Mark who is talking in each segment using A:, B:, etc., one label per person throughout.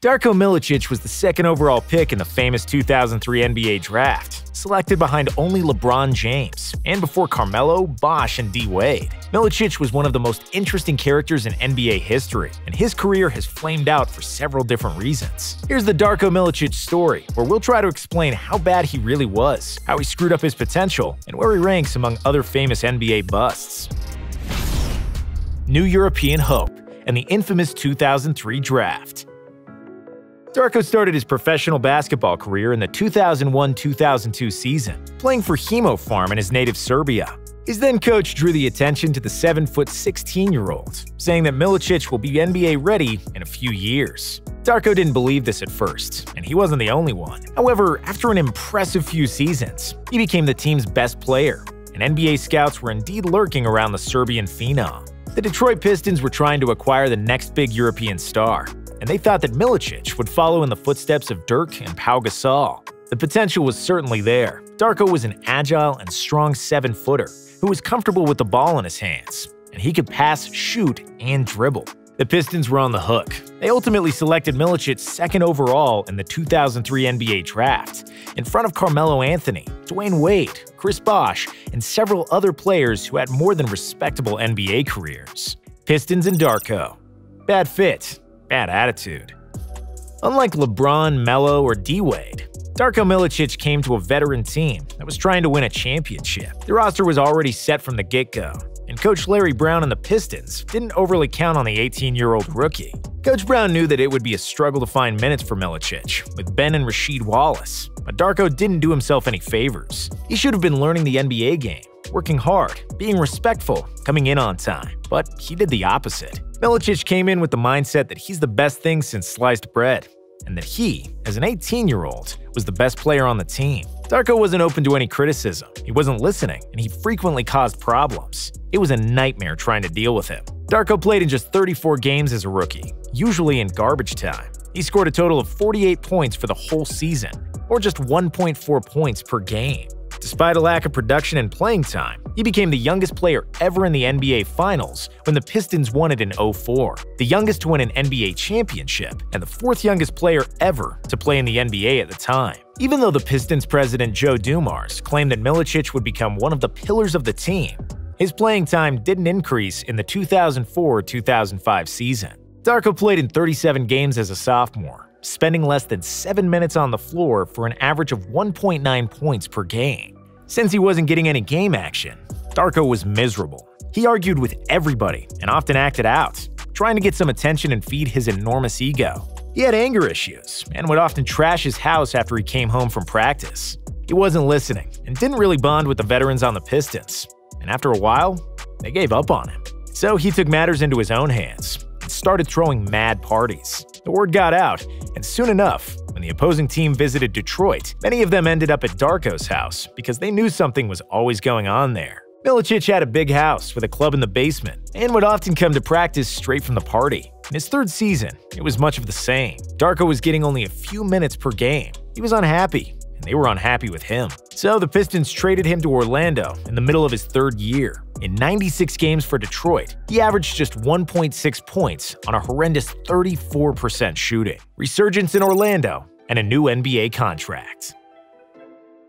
A: Darko Milicic was the second overall pick in the famous 2003 NBA draft, selected behind only LeBron James, and before Carmelo, Bosh, and D-Wade. Milicic was one of the most interesting characters in NBA history, and his career has flamed out for several different reasons. Here's the Darko Milicic story, where we'll try to explain how bad he really was, how he screwed up his potential, and where he ranks among other famous NBA busts. New European Hope and the infamous 2003 draft. Darko started his professional basketball career in the 2001-2002 season, playing for Hemo Farm in his native Serbia. His then coach drew the attention to the 7-foot 16-year-old, saying that Milicic will be NBA ready in a few years. Darko didn't believe this at first, and he wasn't the only one. However, after an impressive few seasons, he became the team's best player, and NBA scouts were indeed lurking around the Serbian phenom. The Detroit Pistons were trying to acquire the next big European star, and they thought that Milicic would follow in the footsteps of Dirk and Pau Gasol. The potential was certainly there. Darko was an agile and strong 7-footer who was comfortable with the ball in his hands, and he could pass, shoot, and dribble. The Pistons were on the hook. They ultimately selected Milicic second overall in the 2003 NBA draft, in front of Carmelo Anthony, Dwayne Wade, Chris Bosh, and several other players who had more than respectable NBA careers. Pistons and Darko. Bad fit. Bad attitude. Unlike LeBron, Melo, or D-Wade, Darko Milicic came to a veteran team that was trying to win a championship. The roster was already set from the get-go, and Coach Larry Brown and the Pistons didn't overly count on the 18-year-old rookie. Coach Brown knew that it would be a struggle to find minutes for Milicic, with Ben and Rasheed Wallace, but Darko didn't do himself any favors. He should have been learning the NBA game, working hard, being respectful, coming in on time, but he did the opposite. Milicic came in with the mindset that he's the best thing since sliced bread, and that he, as an 18-year-old, was the best player on the team. Darko wasn't open to any criticism, he wasn't listening, and he frequently caused problems. It was a nightmare trying to deal with him. Darko played in just 34 games as a rookie, usually in garbage time. He scored a total of 48 points for the whole season, or just 1.4 points per game. Despite a lack of production and playing time, he became the youngest player ever in the NBA Finals when the Pistons won it in 2004, the youngest to win an NBA championship, and the fourth youngest player ever to play in the NBA at the time. Even though the Pistons president Joe DUMARS claimed that Milicic would become one of the pillars of the team, his playing time didn't increase in the 2004-2005 season. Darko played in 37 games as a sophomore, spending less than 7 minutes on the floor for an average of 1.9 points per game. Since he wasn't getting any game action, Darko was miserable. He argued with everybody and often acted out, trying to get some attention and feed his enormous ego. He had anger issues and would often trash his house after he came home from practice. He wasn't listening and didn't really bond with the veterans on the Pistons, and after a while, they gave up on him. So he took matters into his own hands and started throwing mad parties. The word got out, and soon enough, when the opposing team visited Detroit, many of them ended up at Darko's house because they knew something was always going on there. Milicic had a big house with a club in the basement and would often come to practice straight from the party. In his third season, it was much of the same. Darko was getting only a few minutes per game. He was unhappy, and they were unhappy with him. So the Pistons traded him to Orlando in the middle of his third year. In 96 games for Detroit, he averaged just 1.6 points on a horrendous 34% shooting. Resurgence in Orlando, and a new NBA contract.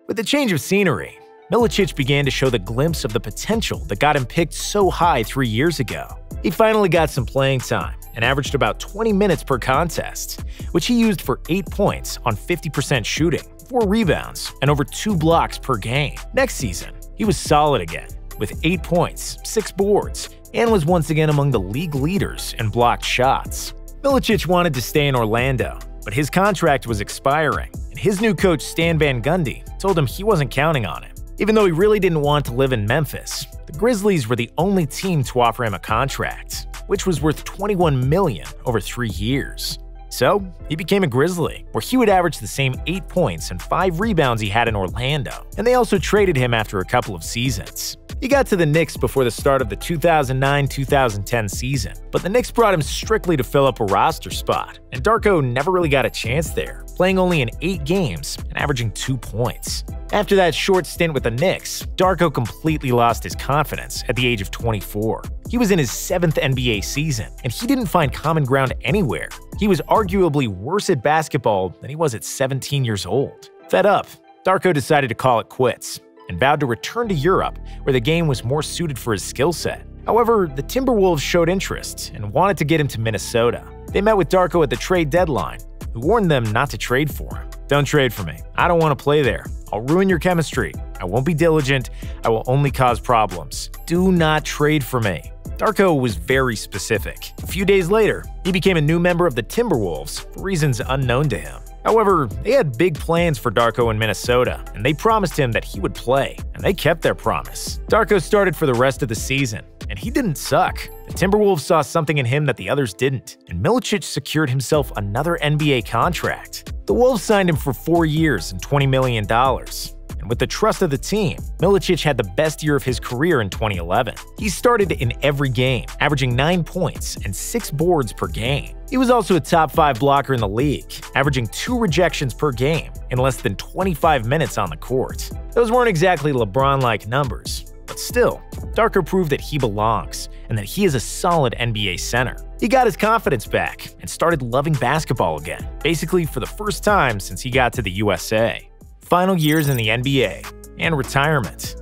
A: With the change of scenery, Milicic began to show the glimpse of the potential that got him picked so high 3 years ago. He finally got some playing time and averaged about 20 minutes per contest, which he used for 8 points on 50% shooting, 4 rebounds, and over 2 blocks per game. Next season, he was solid again, with 8 points, 6 boards, and was once again among the league leaders in blocked shots. Milicic wanted to stay in Orlando, but his contract was expiring, and his new coach Stan Van Gundy told him he wasn't counting on him. Even though he really didn't want to live in Memphis, the Grizzlies were the only team to offer him a contract, which was worth $21 million over 3 years. So he became a Grizzly, where he would average the same 8 points and 5 rebounds he had in Orlando, and they also traded him after a couple of seasons. He got to the Knicks before the start of the 2009-2010 season, but the Knicks brought him strictly to fill up a roster spot, and Darko never really got a chance there, playing only in 8 games and averaging 2 points. After that short stint with the Knicks, Darko completely lost his confidence at the age of 24. He was in his 7th NBA season, and he didn't find common ground anywhere. He was arguably worse at basketball than he was at 17 years old. Fed up, Darko decided to call it quits and vowed to return to Europe, where the game was more suited for his skill set. However, the Timberwolves showed interest and wanted to get him to Minnesota. They met with Darko at the trade deadline, who warned them not to trade for him. "Don't trade for me. I don't want to play there. I'll ruin your chemistry. I won't be diligent. I will only cause problems. Do not trade for me." Darko was very specific. A few days later, he became a new member of the Timberwolves for reasons unknown to him. However, they had big plans for Darko in Minnesota, and they promised him that he would play, and they kept their promise. Darko started for the rest of the season, and he didn't suck. The Timberwolves saw something in him that the others didn't, and Milicic secured himself another NBA contract. The Wolves signed him for 4 years and $20 million. And with the trust of the team, Milicic had the best year of his career in 2011. He started in every game, averaging 9 points and 6 boards per game. He was also a top 5 blocker in the league, averaging 2 rejections per game in less than 25 minutes on the court. Those weren't exactly LeBron-like numbers, but still, Darko proved that he belongs and that he is a solid NBA center. He got his confidence back and started loving basketball again, basically for the first time since he got to the USA. Final years in the NBA, and retirement.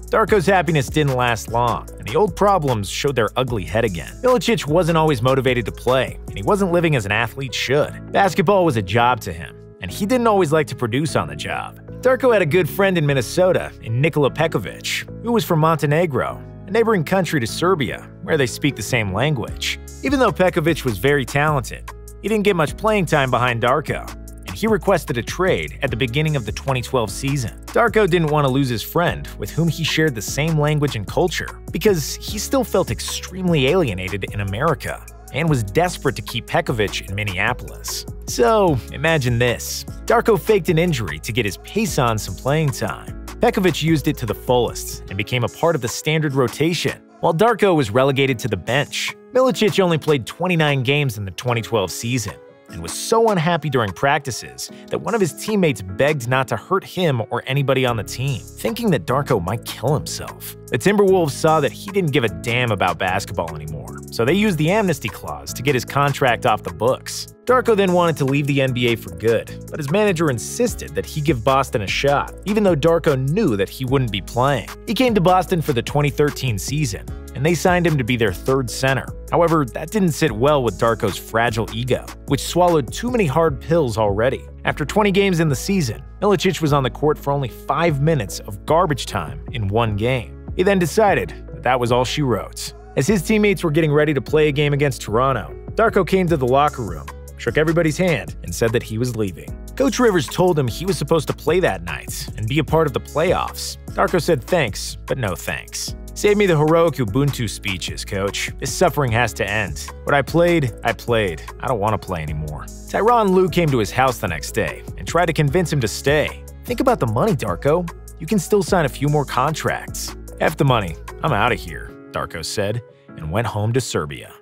A: Darko's happiness didn't last long, and the old problems showed their ugly head again. Milicic wasn't always motivated to play, and he wasn't living as an athlete should. Basketball was a job to him, and he didn't always like to produce on the job. Darko had a good friend in Minnesota, in NIKOLA PEKOVIC, who was from Montenegro, a neighboring country to Serbia, where they speak the same language. Even though Pekovic was very talented, he didn't get much playing time behind Darko. He requested a trade at the beginning of the 2012 season. Darko didn't want to lose his friend, with whom he shared the same language and culture, because he still felt extremely alienated in America and was desperate to keep Pekovic in Minneapolis. So, imagine this. Darko faked an injury to get his pace on some playing time. Pekovic used it to the fullest and became a part of the standard rotation, while Darko was relegated to the bench. Milicic only played 29 games in the 2012 season, and was so unhappy during practices that one of his teammates begged not to hurt him or anybody on the team, thinking that Darko might kill himself. The Timberwolves saw that he didn't give a damn about basketball anymore, so they used the amnesty clause to get his contract off the books. Darko then wanted to leave the NBA for good, but his manager insisted that he give Boston a shot, even though Darko knew that he wouldn't be playing. He came to Boston for the 2013 season, and they signed him to be their third center. However, that didn't sit well with Darko's fragile ego, which swallowed too many hard pills already. After 20 games in the season, Milicic was on the court for only 5 minutes of garbage time in one game. He then decided that that was all she wrote. As his teammates were getting ready to play a game against Toronto, Darko came to the locker room, shook everybody's hand, and said that he was leaving. Coach Rivers told him he was supposed to play that night and be a part of the playoffs. Darko said thanks, but no thanks. Save me the heroic Ubuntu speeches, coach. This suffering has to end. What I played, I played. I don't want to play anymore. TYRON Lue came to his house the next day and tried to convince him to stay. Think about the money, Darko. You can still sign a few more contracts. F the money. I'm out of here, Darko said, and went home to Serbia.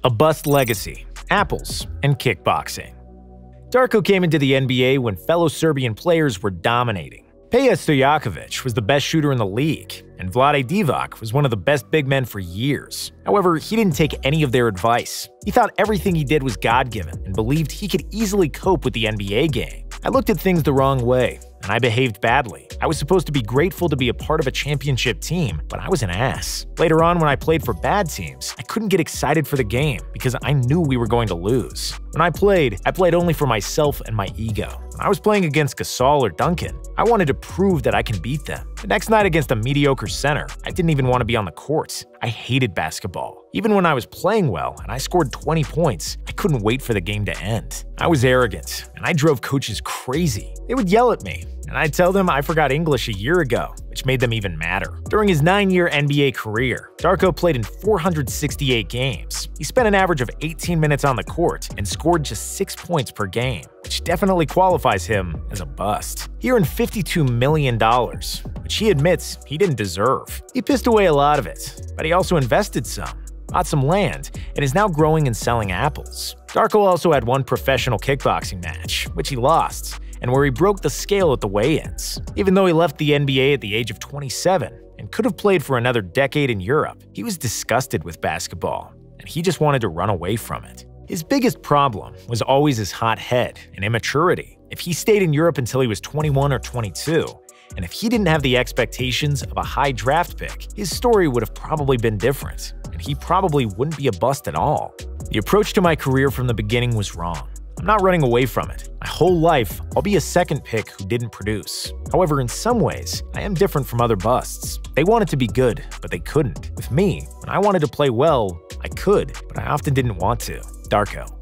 A: A bust legacy, apples, and kickboxing. Darko came into the NBA when fellow Serbian players were dominating. Peja Stojakovic was the best shooter in the league, and Vlade Divac was one of the best big men for years. However, he didn't take any of their advice. He thought everything he did was God-given and believed he could easily cope with the NBA game. I looked at things the wrong way, and I behaved badly. I was supposed to be grateful to be a part of a championship team, but I was an ass. Later on, when I played for bad teams, I couldn't get excited for the game because I knew we were going to lose. When I played only for myself and my ego. When I was playing against Gasol or Duncan, I wanted to prove that I can beat them. The next night against a mediocre center, I didn't even want to be on the court. I hated basketball. Even when I was playing well and I scored 20 points, I couldn't wait for the game to end. I was arrogant, and I drove coaches crazy. They would yell at me, and I'd tell them I forgot English a year ago, which made them even madder. During his 9-year NBA career, Darko played in 468 games. He spent an average of 18 minutes on the court and scored just 6 points per game, which definitely qualifies him as a bust. He earned $52 million, which he admits he didn't deserve. He pissed away a lot of it, but he also invested some, bought some land, and is now growing and selling apples. Darko also had one professional kickboxing match, which he lost, and where he broke the scale at the weigh-ins. Even though he left the NBA at the age of 27 and could have played for another decade in Europe, he was disgusted with basketball, and he just wanted to run away from it. His biggest problem was always his hot head and immaturity. If he stayed in Europe until he was 21 or 22, and if he didn't have the expectations of a high draft pick, his story would have probably been different, and he probably wouldn't be a bust at all. The approach to my career from the beginning was wrong. I'm not running away from it. My whole life, I'll be a second pick who didn't produce. However, in some ways, I am different from other busts. They wanted to be good, but they couldn't. With me, when I wanted to play well, I could, but I often didn't want to. Darko.